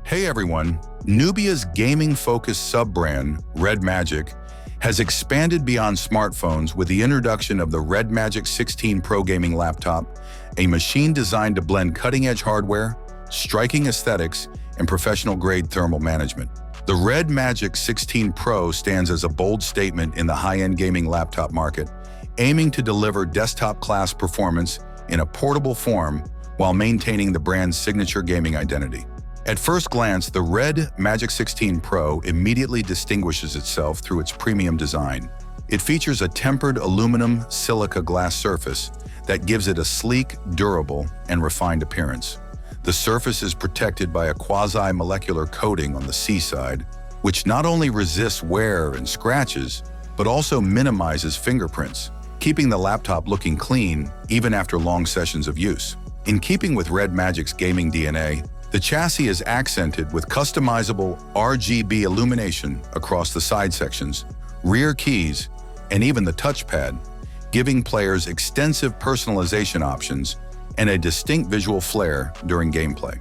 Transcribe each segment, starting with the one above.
Hey everyone, Nubia's gaming-focused sub-brand, Red Magic, has expanded beyond smartphones with the introduction of the Red Magic 16 Pro gaming laptop, a machine designed to blend cutting-edge hardware, striking aesthetics, and professional-grade thermal management. The Red Magic 16 Pro stands as a bold statement in the high-end gaming laptop market, aiming to deliver desktop-class performance in a portable form while maintaining the brand's signature gaming identity. At first glance, the Red Magic 16 Pro immediately distinguishes itself through its premium design. It features a tempered aluminum silica glass surface that gives it a sleek, durable, and refined appearance. The surface is protected by a quasi-molecular coating on the C side, which not only resists wear and scratches, but also minimizes fingerprints, keeping the laptop looking clean even after long sessions of use. In keeping with Red Magic's gaming DNA, the chassis is accented with customizable RGB illumination across the side sections, rear keys, and even the touchpad, giving players extensive personalization options and a distinct visual flair during gameplay.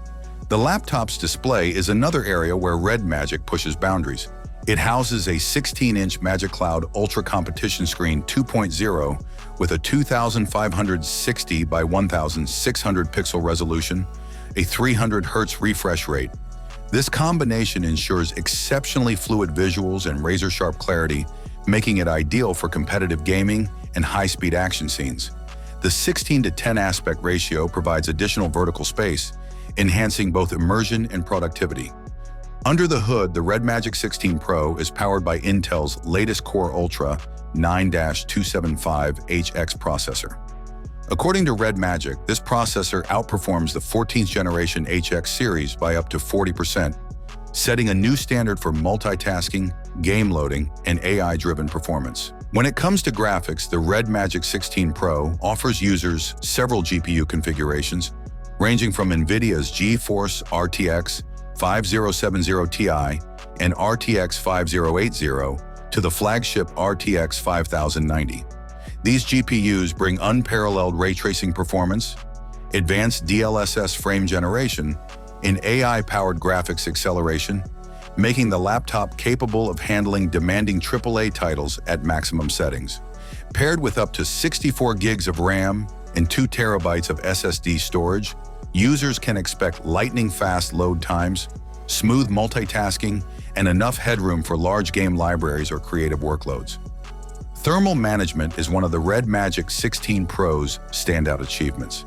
The laptop's display is another area where Red Magic pushes boundaries. It houses a 16-inch Magic Cloud Ultra Competition Screen 2.0 with a 2560 by 1600 pixel resolution, a 300 Hz refresh rate. This combination ensures exceptionally fluid visuals and razor-sharp clarity, making it ideal for competitive gaming and high-speed action scenes. The 16:10 aspect ratio provides additional vertical space, enhancing both immersion and productivity. Under the hood, the Red Magic 16 Pro is powered by Intel's latest Core Ultra 9-275HX processor. According to Red Magic, this processor outperforms the 14th generation HX series by up to 40%, setting a new standard for multitasking, game loading, and AI-driven performance. When it comes to graphics, the Red Magic 16 Pro offers users several GPU configurations, ranging from NVIDIA's GeForce RTX 5070 Ti and RTX 5080 to the flagship RTX 5090. These GPUs bring unparalleled ray tracing performance, advanced DLSS frame generation, and AI-powered graphics acceleration, making the laptop capable of handling demanding AAA titles at maximum settings. Paired with up to 64 gigs of RAM and 2 terabytes of SSD storage, users can expect lightning-fast load times, smooth multitasking, and enough headroom for large game libraries or creative workloads. Thermal management is one of the Red Magic 16 Pro's standout achievements.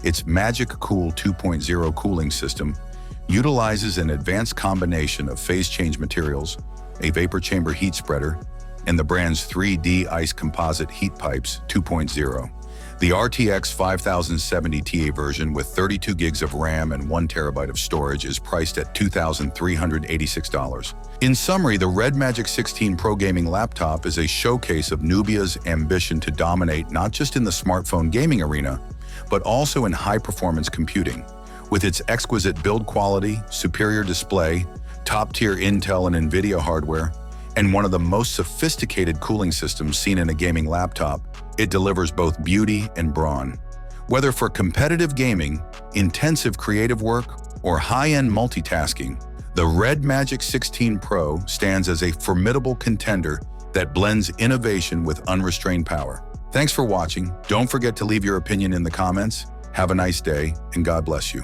Its Magic Cool 2.0 cooling system utilizes an advanced combination of phase change materials, a vapor chamber heat spreader, and the brand's 3D ice composite heat pipes 2.0. The RTX 5070 Ti version with 32 gigs of RAM and 1 terabyte of storage is priced at $2,386. In summary, the Red Magic 16 Pro gaming laptop is a showcase of Nubia's ambition to dominate not just in the smartphone gaming arena, but also in high-performance computing. With its exquisite build quality, superior display, top-tier Intel and NVIDIA hardware, and one of the most sophisticated cooling systems seen in a gaming laptop, it delivers both beauty and brawn. Whether for competitive gaming, intensive creative work, or high-end multitasking, the Red Magic 16 Pro stands as a formidable contender that blends innovation with unrestrained power. Thanks for watching. Don't forget to leave your opinion in the comments. Have a nice day, and God bless you.